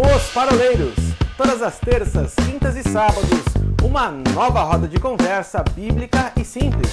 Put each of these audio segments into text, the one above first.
Os Paroleiros, todas as terças, quintas e sábados, uma nova roda de conversa bíblica e simples.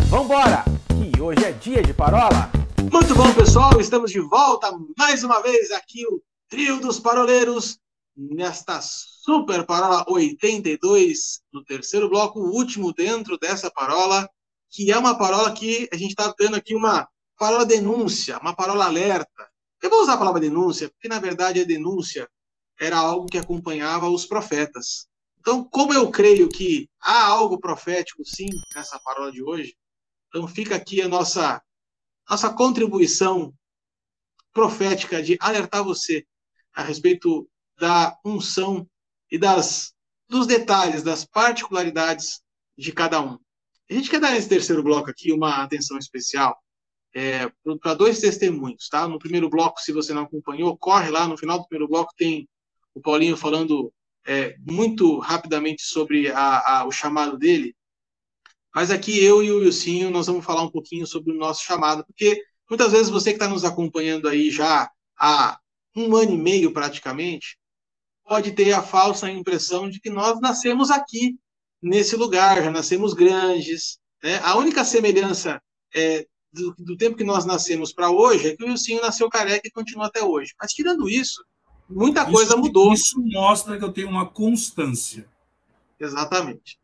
Vambora, que hoje é dia de parola. Muito bom, pessoal, estamos de volta mais uma vez aqui, o trio dos paroleiros, nesta super parola 82, no terceiro bloco, o último dentro dessa parola, que é uma parola que a gente está dando aqui uma parola denúncia, uma parola alerta. Eu vou usar a palavra denúncia, porque na verdade a denúncia era algo que acompanhava os profetas. Então, como eu creio que há algo profético, sim, nessa parola de hoje, então fica aqui a nossa contribuição profética de alertar você a respeito da unção e dos detalhes, das particularidades de cada um. A gente quer dar nesse terceiro bloco aqui uma atenção especial para dois testemunhos, tá? No primeiro bloco, se você não acompanhou, corre lá, no final do primeiro bloco tem o Paulinho falando muito rapidamente sobre o chamado dele, mas aqui eu e o Wilsinho nós vamos falar um pouquinho sobre o nosso chamado, porque muitas vezes você que está nos acompanhando aí já há 1 ano e meio praticamente, pode ter a falsa impressão de que nós nascemos aqui, nesse lugar, já nascemos grandes, né? A única semelhança do tempo que nós nascemos para hoje é que o Wilsinho nasceu careca e continua até hoje. Mas tirando isso, muita coisa mudou. Isso mostra que eu tenho uma constância. Exatamente.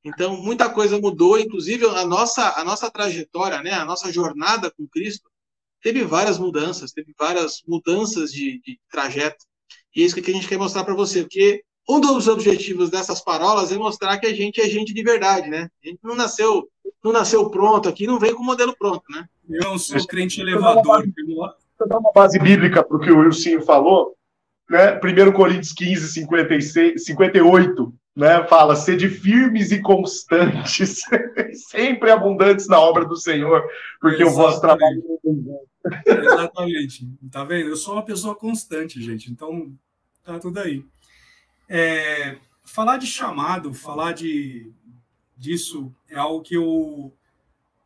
Então, muita coisa mudou, inclusive a nossa trajetória, né, a nossa jornada com Cristo, teve várias mudanças de trajeto. E é isso que a gente quer mostrar para você, porque um dos objetivos dessas parolas é mostrar que a gente é gente de verdade, né? A gente não nasceu pronto aqui, não veio com o modelo pronto, né? Eu não sou crente elevador. Deixa eu dar uma base bíblica para o que o Wilson falou, né? 1 Coríntios 15, 58, né? Fala, sede firmes e constantes, sempre abundantes na obra do Senhor, porque o vosso trabalho é Exatamente. Tá vendo? Eu sou uma pessoa constante, gente, então tá tudo aí. Falar de chamado, disso é algo que eu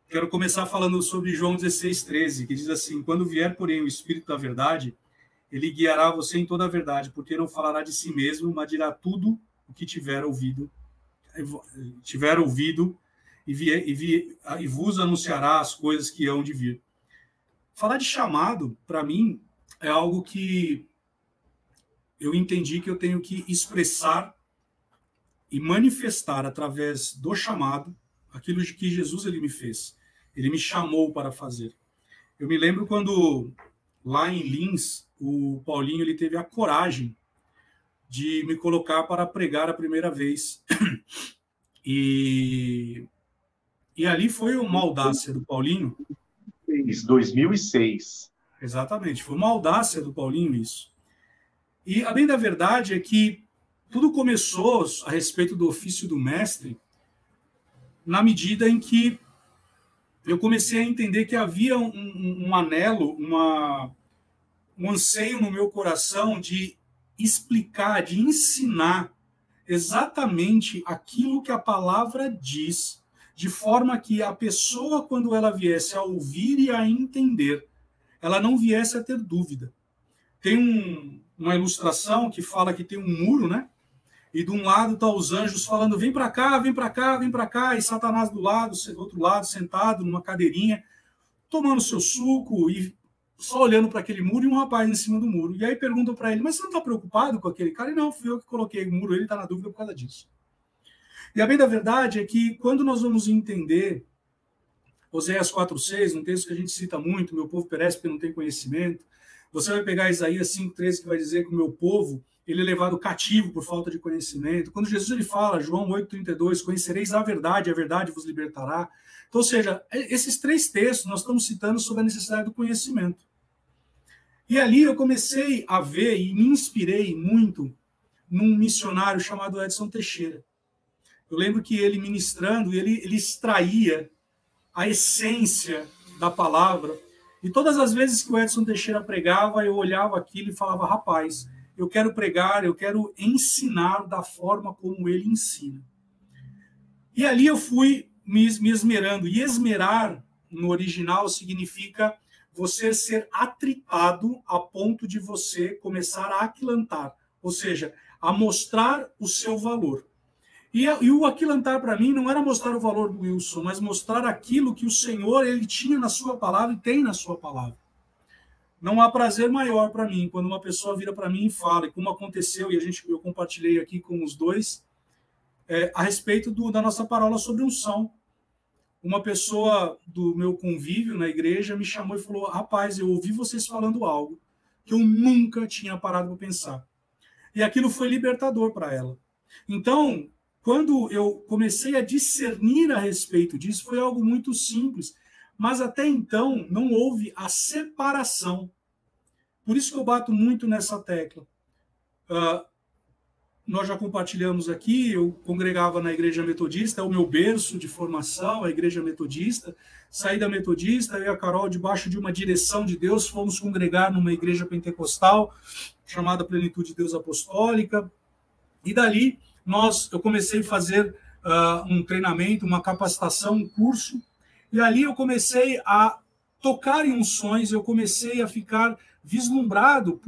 quero começar falando sobre João 16:13, que diz assim: quando vier, porém, o Espírito da verdade, ele guiará você em toda a verdade, porque não falará de si mesmo, mas dirá tudo o que tiver ouvido e vos anunciará as coisas que hão de vir. Falar de chamado, para mim, é algo que eu entendi que eu tenho que expressar e manifestar através do chamado aquilo que Jesus ele me fez. Ele me chamou para fazer. Eu me lembro quando, lá em Lins, o Paulinho ele teve a coragem de me colocar para pregar a primeira vez. E ali foi uma audácia do Paulinho. 2006. Exatamente, foi uma audácia do Paulinho isso. E a bem da verdade é que tudo começou a respeito do ofício do mestre na medida em que eu comecei a entender que havia um anelo, um anseio no meu coração de explicar, de ensinar exatamente aquilo que a palavra diz, de forma que a pessoa, quando ela viesse a ouvir e a entender, ela não viesse a ter dúvida. Tem uma ilustração que fala que tem um muro, né? E de um lado estão os anjos falando, vem para cá, vem para cá, vem para cá, e Satanás do outro lado, sentado numa cadeirinha, tomando seu suco e só olhando para aquele muro, e um rapaz em cima do muro. E aí perguntam para ele, mas você não está preocupado com aquele cara? E não, fui eu que coloquei o muro, ele está na dúvida por causa disso. E a bem da verdade é que quando nós vamos entender Oséias 4:6, um texto que a gente cita muito, meu povo perece porque não tem conhecimento, você vai pegar Isaías 5:13, que vai dizer que o meu povo ele é levado cativo por falta de conhecimento. Quando Jesus ele fala, João 8:32, conhecereis a verdade vos libertará. Então, ou seja, esses 3 textos nós estamos citando sobre a necessidade do conhecimento. E ali eu comecei a ver e me inspirei muito num missionário chamado Edson Teixeira. Eu lembro que ele ministrando, ele extraía a essência da palavra. E todas as vezes que o Edson Teixeira pregava, eu olhava aquilo e falava, rapaz, eu quero pregar, eu quero ensinar da forma como ele ensina. E ali eu fui me esmerando. E esmerar, no original, significa você ser atripado a ponto de você começar a aquilantar, ou seja, a mostrar o seu valor. E o aquilantar para mim não era mostrar o valor do Wilson, mas mostrar aquilo que o Senhor ele tinha na sua palavra e tem na sua palavra. Não há prazer maior para mim quando uma pessoa vira para mim e fala, e como aconteceu, e eu compartilhei aqui com os dois, a respeito da nossa parola sobre unção. Uma pessoa do meu convívio na igreja me chamou e falou: rapaz, eu ouvi vocês falando algo que eu nunca tinha parado para pensar. E aquilo foi libertador para ela. Então, quando eu comecei a discernir a respeito disso, foi algo muito simples. Mas até então, não houve a separação. Por isso que eu bato muito nessa tecla. Nós já compartilhamos aqui, eu congregava na Igreja Metodista, é o meu berço de formação, a Igreja Metodista. Saí da Metodista, eu e a Carol, debaixo de uma direção de Deus, fomos congregar numa igreja pentecostal, chamada Plenitude de Deus Apostólica. E dali, eu comecei a fazer um treinamento, uma capacitação, um curso. E ali eu comecei a tocar em unções, eu comecei a ficar vislumbrado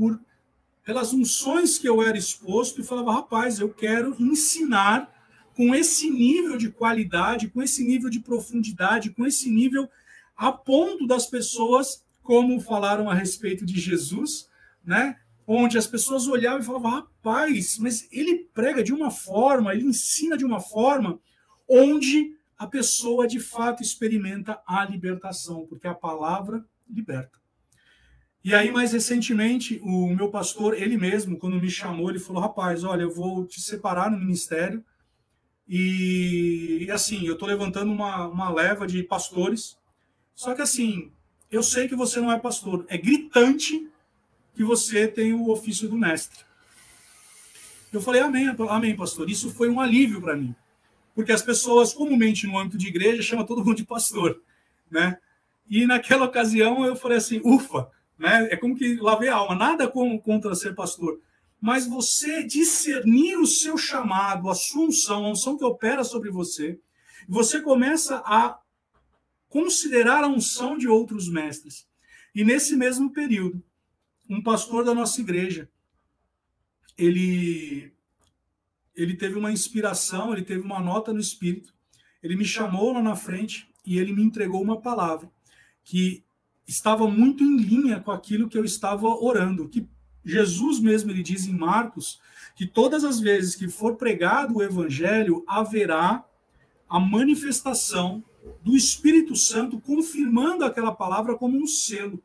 pelas unções que eu era exposto e falava, rapaz, eu quero ensinar com esse nível de qualidade, com esse nível de profundidade, com esse nível a ponto das pessoas, como falaram a respeito de Jesus, né? Onde as pessoas olhavam e falavam, rapaz, mas ele prega de uma forma, ele ensina de uma forma onde a pessoa de fato experimenta a libertação, porque a palavra liberta. E aí, mais recentemente, o meu pastor, ele mesmo, quando me chamou, ele falou, rapaz, olha, eu vou te separar no ministério e assim, eu estou levantando uma leva de pastores, só que assim, eu sei que você não é pastor, é gritante que você tem o ofício do mestre. Eu falei, amém, pastor, isso foi um alívio para mim, porque as pessoas, comumente no âmbito de igreja, chamam todo mundo de pastor, né? E naquela ocasião eu falei assim, ufa, né? É como que lavei a alma, nada contra ser pastor, mas você discernir o seu chamado, a sua unção, a unção que opera sobre você, você começa a considerar a unção de outros mestres. E nesse mesmo período, um pastor da nossa igreja, ele teve uma inspiração, ele teve uma nota no espírito, ele me chamou lá na frente e ele me entregou uma palavra que estava muito em linha com aquilo que eu estava orando, que Jesus mesmo, ele diz em Marcos, que todas as vezes que for pregado o evangelho, haverá a manifestação do Espírito Santo confirmando aquela palavra como um selo.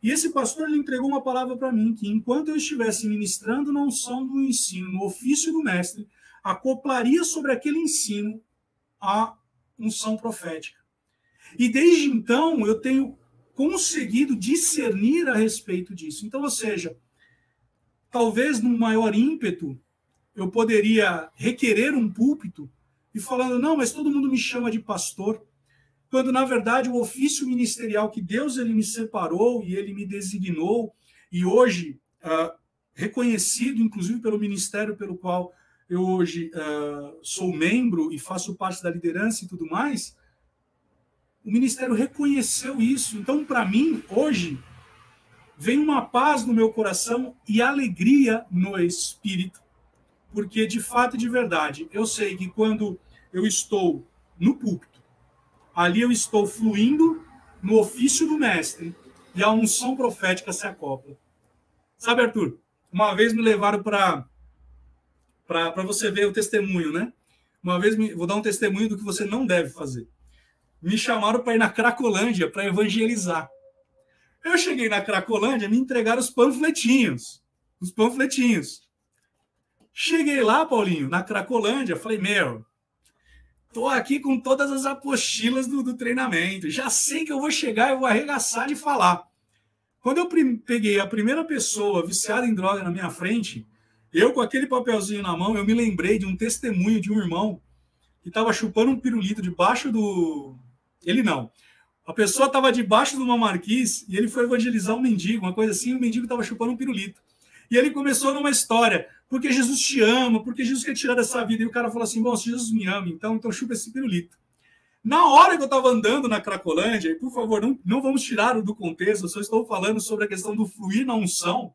E esse pastor, ele entregou uma palavra para mim, que enquanto eu estivesse ministrando na unção do ensino, no ofício do mestre, acoplaria sobre aquele ensino a unção profética. E desde então, eu tenho conseguido discernir a respeito disso. Então, ou seja, talvez num maior ímpeto, eu poderia requerer um púlpito e falando, não, mas todo mundo me chama de pastor, quando, na verdade, o ofício ministerial que Deus ele me separou e ele me designou, e hoje, reconhecido, inclusive, pelo ministério pelo qual eu hoje sou membro e faço parte da liderança e tudo mais, o ministério reconheceu isso. Então, para mim, hoje, vem uma paz no meu coração e alegria no espírito, porque, de fato e de verdade, eu sei que quando eu estou no púlpito, ali eu estou fluindo no ofício do mestre e a unção profética se acopla. Sabe, Arthur, uma vez me levaram para você ver o testemunho, né? Uma vez, vou dar um testemunho do que você não deve fazer. Me chamaram para ir na Cracolândia para evangelizar. Eu cheguei na Cracolândia, me entregaram os panfletinhos. Cheguei lá, Paulinho, na Cracolândia, falei, tô aqui com todas as apostilas do treinamento, já sei que eu vou chegar, eu vou arregaçar de falar. Quando eu peguei a primeira pessoa viciada em droga na minha frente, eu com aquele papelzinho na mão, eu me lembrei de um testemunho de um irmão que estava chupando um pirulito debaixo do... Ele não. A pessoa estava debaixo de uma marquise e ele foi evangelizar um mendigo, uma coisa assim, o mendigo estava chupando um pirulito. E ele começou numa história, porque Jesus te ama, porque Jesus quer tirar dessa vida. E o cara falou assim, bom, se Jesus me ama, então chupa esse pirulito. Na hora que eu estava andando na Cracolândia, e por favor, não vamos tirar o do contexto, eu só estou falando sobre a questão do fluir na unção,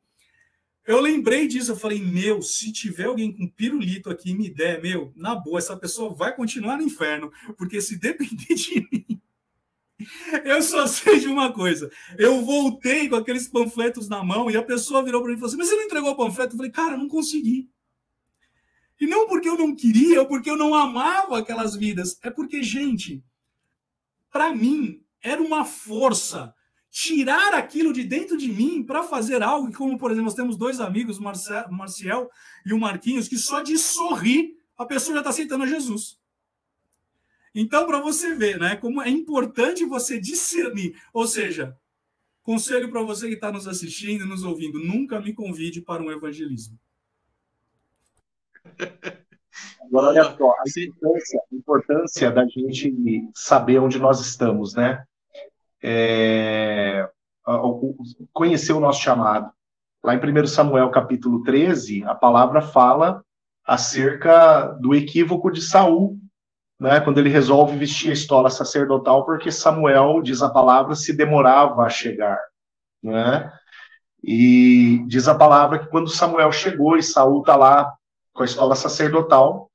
eu lembrei disso, eu falei, meu, se tiver alguém com pirulito aqui e me der, meu, na boa, essa pessoa vai continuar no inferno, porque se depender de mim, eu só sei de uma coisa, eu voltei com aqueles panfletos na mão e a pessoa virou para mim e falou assim, mas você não entregou o panfleto? Eu falei, cara, eu não consegui. E não porque eu não queria, ou porque eu não amava aquelas vidas, é porque, gente, para mim, era uma força tirar aquilo de dentro de mim para fazer algo, como, por exemplo, nós temos dois amigos, o Marcial e o Marquinhos, que só de sorrir, a pessoa já está aceitando a Jesus. Então, para você ver, né, como é importante você discernir. Ou seja, conselho para você que está nos assistindo, nos ouvindo, nunca me convide para um evangelismo. Agora, olha só, a importância da gente saber onde nós estamos, né? Conhecer o nosso chamado. Lá em 1 Samuel, capítulo 13, a palavra fala acerca do equívoco de Saul, né? Quando ele resolve vestir a estola sacerdotal, porque Samuel, diz a palavra, se demorava a chegar, né? E diz a palavra que quando Samuel chegou e Saul está lá com a estola sacerdotal,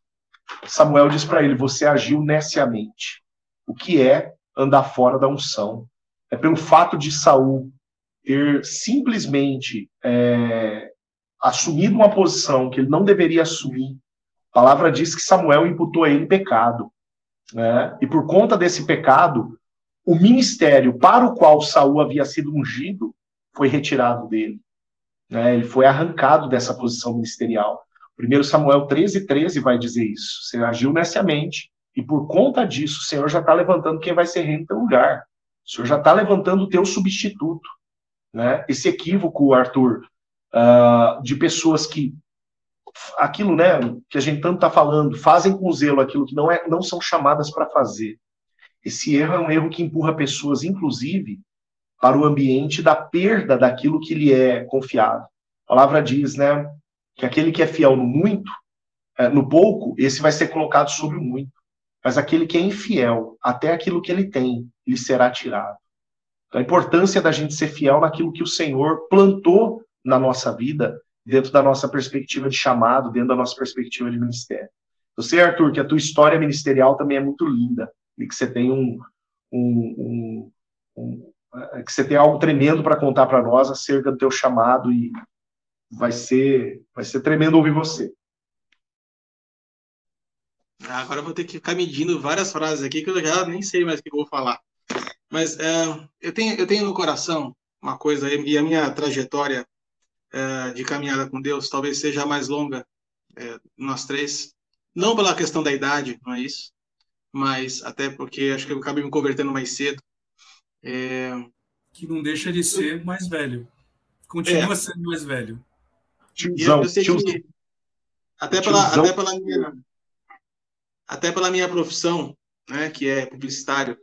Samuel diz para ele, você agiu neciamente. O que é andar fora da unção? É pelo fato de Saul ter simplesmente assumido uma posição que ele não deveria assumir. A palavra diz que Samuel imputou a ele pecado, né? E por conta desse pecado, o ministério para o qual Saul havia sido ungido foi retirado dele, né? Ele foi arrancado dessa posição ministerial. 1 Samuel 13 vai dizer isso. Você agiu neciamente e por conta disso o Senhor já está levantando quem vai ser rei no teu lugar. O Senhor já está levantando o teu substituto, né? Esse equívoco, Arthur, de pessoas que aquilo, né, que a gente tanto está falando, fazem com zelo aquilo que não são chamadas para fazer. Esse erro é um erro que empurra pessoas, inclusive, para o ambiente da perda daquilo que lhe é confiado. A palavra diz, né, que aquele que é fiel no muito, no pouco, esse vai ser colocado sobre o muito. Mas aquele que é infiel, até aquilo que ele tem, lhe será tirado. Então, a importância da gente ser fiel naquilo que o Senhor plantou na nossa vida, dentro da nossa perspectiva de chamado, dentro da nossa perspectiva de ministério. Eu sei, Arthur, que a tua história ministerial também é muito linda, e que você tem que você tem algo tremendo para contar para nós acerca do teu chamado, e vai ser tremendo ouvir você. Agora eu vou ter que ficar medindo várias frases aqui que eu já nem sei mais o que eu vou falar. Mas eu tenho no coração uma coisa, e a minha trajetória de caminhada com Deus talvez seja a mais longa, nós três. Não pela questão da idade, não é isso, mas até porque acho que eu acabei me convertendo mais cedo. Que não deixa de ser mais velho. Continua sendo mais velho. Eu sei que até pela minha profissão, né, que é publicitário,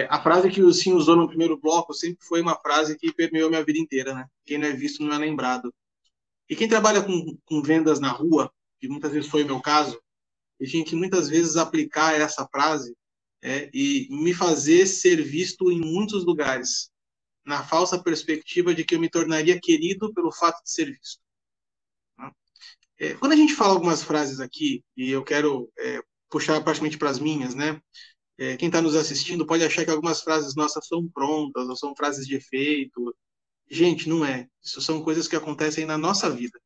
a frase que o Sim usou no primeiro bloco sempre foi uma frase que permeou minha vida inteira, né? Quem não é visto não é lembrado. E quem trabalha com vendas na rua, que muitas vezes foi o meu caso, eu tinha que muitas vezes aplicar essa frase e me fazer ser visto em muitos lugares, na falsa perspectiva de que eu me tornaria querido pelo fato de ser visto. Quando a gente fala algumas frases aqui, e eu quero puxar praticamente para as minhas, né? Quem está nos assistindo pode achar que algumas frases nossas são prontas, ou são frases de efeito. Gente, não é. Isso são coisas que acontecem na nossa vida,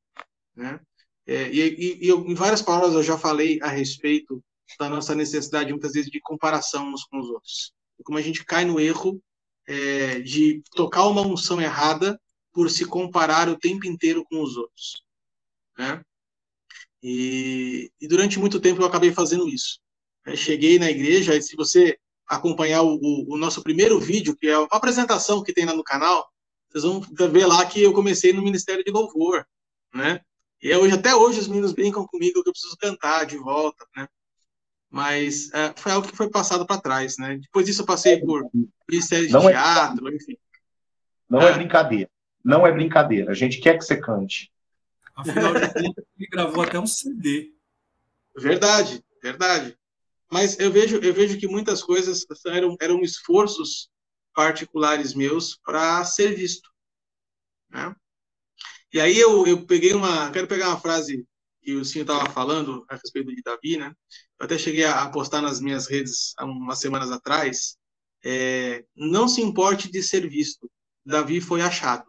né? Em várias palavras eu já falei a respeito da nossa necessidade, muitas vezes, de comparação uns com os outros. E como a gente cai no erro de tocar uma unção errada por se comparar o tempo inteiro com os outros, né? E durante muito tempo eu acabei fazendo isso. Cheguei na igreja, e se você acompanhar o nosso primeiro vídeo, que é uma apresentação que tem lá no canal, vocês vão ver lá que eu comecei no Ministério de Louvor, né? E até hoje os meninos brincam comigo que eu preciso cantar de volta, né? Mas foi algo que foi passado para trás, né? Depois disso eu passei por Ministério de Teatro, enfim. Não é brincadeira. Não é brincadeira. A gente quer que você cante. Afinal de contas, ele gravou até um CD. Verdade, verdade. Mas eu vejo que muitas coisas eram esforços particulares meus para ser visto, né? E aí eu quero pegar uma frase que o senhor estava falando a respeito de Davi, né? Eu até cheguei a postar nas minhas redes há umas semanas atrás. Não se importe de ser visto, Davi foi achado,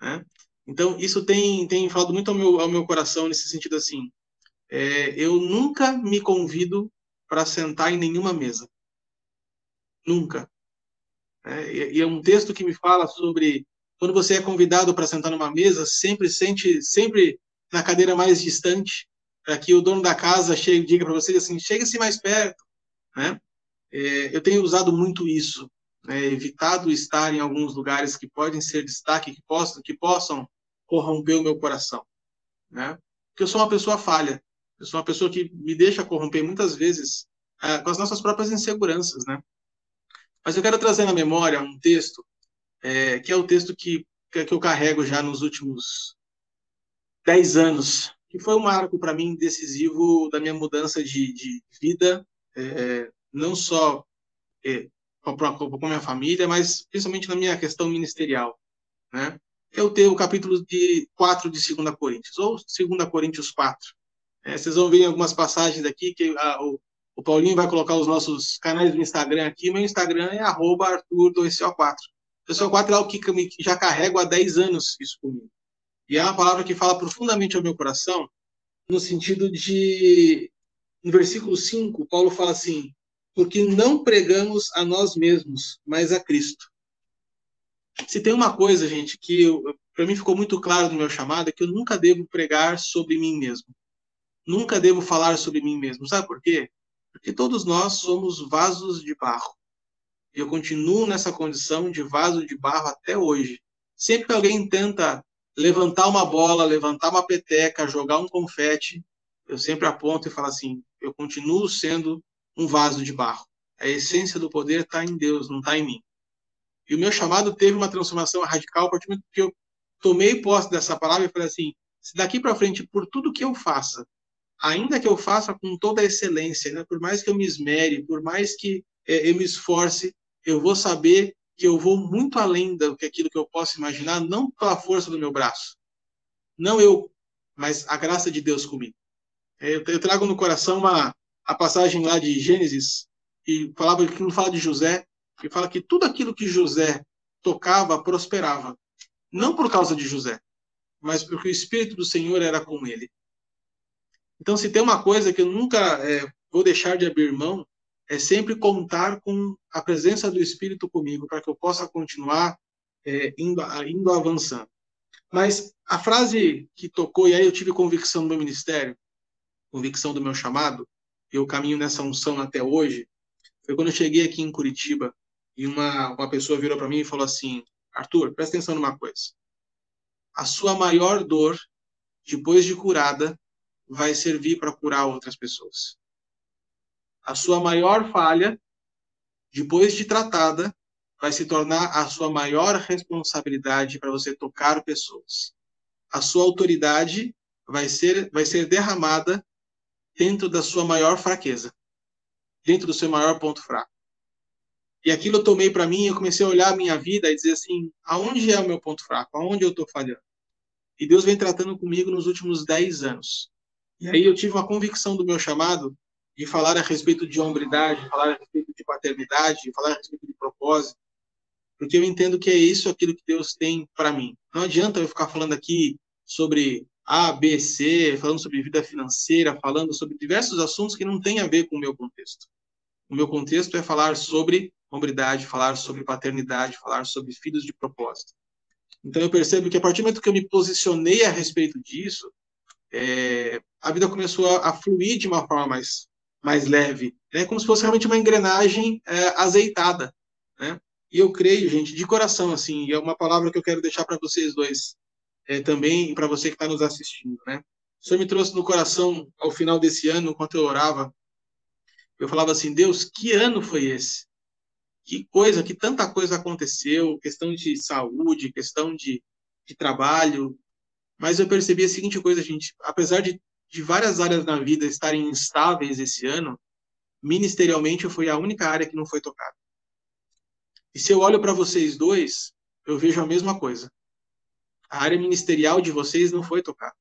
né? Então isso tem falado muito ao meu coração nesse sentido assim. Eu nunca me convido para sentar em nenhuma mesa, nunca. E é um texto que me fala sobre quando você é convidado para sentar numa mesa, sempre na cadeira mais distante, para que o dono da casa diga para você assim, chegue-se mais perto, né? Eu tenho usado muito isso, né? Evitado estar em alguns lugares que podem ser destaque, que possam corromper o meu coração, né? Porque eu sou uma pessoa falha, eu sou uma pessoa que me deixa corromper muitas vezes com as nossas próprias inseguranças, né? Mas eu quero trazer na memória um texto, que é o texto que eu carrego já nos últimos 10 anos, que foi um marco para mim decisivo da minha mudança de vida, não só com a minha família, mas principalmente na minha questão ministerial, né? Eu tenho o capítulo 4 de 2 Coríntios, ou 2 Coríntios 4. Vocês vão ver em algumas passagens aqui que o Paulinho vai colocar os nossos canais do Instagram aqui. Meu Instagram é @Arthur2CO4. 2CO4 é algo que já carrego há 10 anos isso comigo. E é uma palavra que fala profundamente ao meu coração, no sentido de, no versículo 5, Paulo fala assim, porque não pregamos a nós mesmos, mas a Cristo. Se tem uma coisa, gente, que para mim ficou muito claro no meu chamado, é que eu nunca devo pregar sobre mim mesmo. Nunca devo falar sobre mim mesmo. Sabe por quê? Porque todos nós somos vasos de barro. E eu continuo nessa condição de vaso de barro até hoje. Sempre que alguém tenta levantar uma bola, levantar uma peteca, jogar um confete, eu sempre aponto e falo assim, eu continuo sendo um vaso de barro. A essência do poder está em Deus, não está em mim. E o meu chamado teve uma transformação radical a partir do momento que eu tomei posse dessa palavra e falei assim, se daqui para frente, por tudo que eu faça, ainda que eu faça com toda a excelência, né, por mais que eu me esmere, por mais que eu me esforce, eu vou saber que eu vou muito além do que aquilo que eu posso imaginar, não pela força do meu braço, não eu, mas a graça de Deus comigo. Eu trago no coração a passagem lá de Gênesis, que não fala de José, que fala que tudo aquilo que José tocava prosperava. Não por causa de José, mas porque o Espírito do Senhor era com ele. Então, se tem uma coisa que eu nunca vou deixar de abrir mão, é sempre contar com a presença do Espírito comigo, para que eu possa continuar indo avançando. Mas a frase que tocou, e aí eu tive convicção do meu ministério, convicção do meu chamado, e eu caminho nessa unção até hoje, foi quando eu cheguei aqui em Curitiba, e uma pessoa virou para mim e falou assim, Arthur, presta atenção numa coisa. A sua maior dor, depois de curada, vai servir para curar outras pessoas. A sua maior falha, depois de tratada, vai se tornar a sua maior responsabilidade para você tocar pessoas. A sua autoridade vai ser derramada dentro da sua maior fraqueza, dentro do seu maior ponto fraco. E aquilo eu tomei para mim, eu comecei a olhar a minha vida e dizer assim, aonde é o meu ponto fraco? Aonde eu estou falhando? E Deus vem tratando comigo nos últimos 10 anos. E aí eu tive uma convicção do meu chamado de falar a respeito de hombridade, falar a respeito de paternidade, falar a respeito de propósito, porque eu entendo que é isso aquilo que Deus tem para mim. Não adianta eu ficar falando aqui sobre A, B, C, falando sobre vida financeira, falando sobre diversos assuntos que não têm a ver com o meu contexto. O meu contexto é falar sobre hombridade, falar sobre paternidade, falar sobre filhos de propósito. Então eu percebo que a partir do momento que eu me posicionei a respeito disso, a vida começou a fluir de uma forma mais leve, né? Como se fosse realmente uma engrenagem azeitada, né? E eu creio, gente, de coração, assim, e é uma palavra que eu quero deixar para vocês dois também, e para você que está nos assistindo, né? O Senhor me trouxe no coração, ao final desse ano, enquanto eu orava, eu falava assim, Deus, que ano foi esse? Que tanta coisa aconteceu, questão de saúde, questão de trabalho, mas eu percebi a seguinte coisa, gente, apesar de de várias áreas na vida estarem instáveis esse ano, ministerialmente foi a única área que não foi tocada. E se eu olho para vocês dois, eu vejo a mesma coisa. A área ministerial de vocês não foi tocada.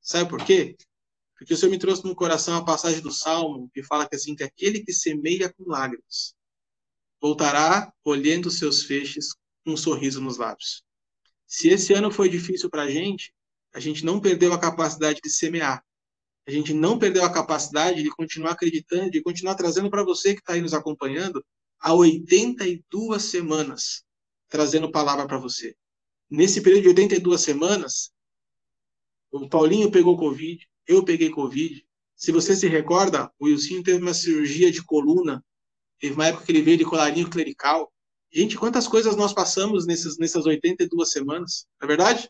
Sabe por quê? Porque o Senhor me trouxe no coração a passagem do Salmo, que fala que assim, que aquele que semeia com lágrimas voltará colhendo seus feixes com um sorriso nos lábios. Se esse ano foi difícil para a gente não perdeu a capacidade de semear. A gente não perdeu a capacidade de continuar acreditando, de continuar trazendo para você que está aí nos acompanhando há 82 semanas, trazendo palavra para você. Nesse período de 82 semanas, o Paulinho pegou Covid, eu peguei Covid. Se você se recorda, o Wilson teve uma cirurgia de coluna, teve uma época que ele veio de colarinho clerical. Gente, quantas coisas nós passamos nessas 82 semanas, não é verdade?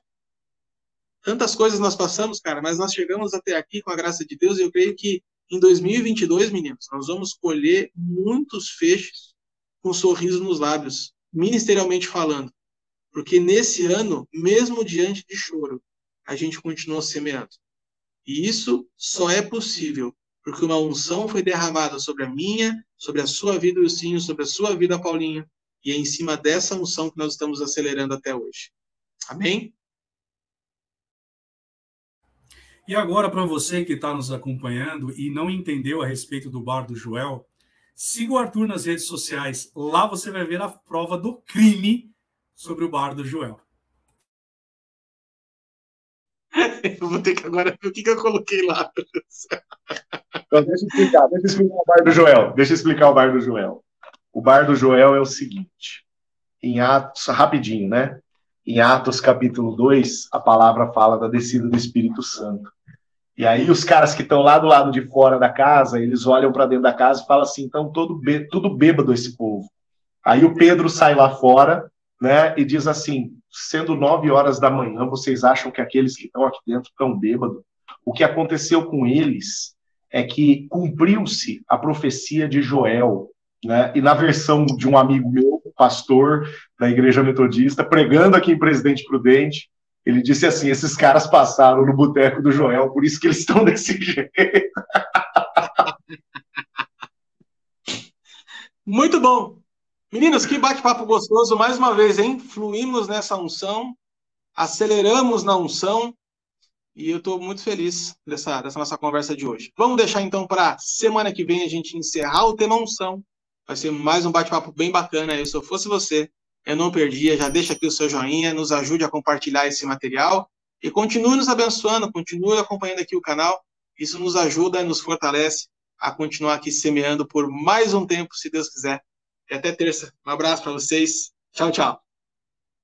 Tantas coisas nós passamos, cara, mas nós chegamos até aqui com a graça de Deus e eu creio que em 2022, meninos, nós vamos colher muitos feixes com um sorriso nos lábios, ministerialmente falando. Porque nesse ano, mesmo diante de choro, a gente continua semeando. E isso só é possível porque uma unção foi derramada sobre a minha, sobre a sua vida, Wilsinho, sobre a sua vida, Paulinho, e é em cima dessa unção que nós estamos acelerando até hoje. Amém? E agora, para você que está nos acompanhando e não entendeu a respeito do Bar do Joel, siga o Arthur nas redes sociais. Lá você vai ver a prova do crime sobre o Bar do Joel. Eu vou ter que agora ver o que eu coloquei lá. Então, deixa eu explicar o Bar do Joel. Deixa eu explicar o Bar do Joel. O Bar do Joel é o seguinte, em Atos, rapidinho, né? Em Atos capítulo 2, a palavra fala da descida do Espírito Santo. E aí os caras que estão lá do lado de fora da casa, eles olham para dentro da casa e falam assim, então tudo bêbado esse povo. Aí o Pedro sai lá fora, né, e diz assim, sendo 9 horas da manhã, vocês acham que aqueles que estão aqui dentro estão bêbados? O que aconteceu com eles é que cumpriu-se a profecia de Joel, né, e na versão de um amigo meu, pastor da Igreja Metodista, pregando aqui em Presidente Prudente, ele disse assim, esses caras passaram no boteco do Joel, por isso que eles estão desse jeito. Muito bom. Meninos, que bate-papo gostoso, mais uma vez, hein? Fluímos nessa unção, aceleramos na unção, e eu estou muito feliz dessa nossa conversa de hoje. Vamos deixar então para semana que vem a gente encerrar o tema unção. Vai ser mais um bate-papo bem bacana. Se eu fosse você, eu não perdia, já deixa aqui o seu joinha, nos ajude a compartilhar esse material e continue nos abençoando, continue acompanhando aqui o canal. Isso nos ajuda e nos fortalece a continuar aqui semeando por mais um tempo, se Deus quiser. E até terça. Um abraço para vocês. Tchau, tchau.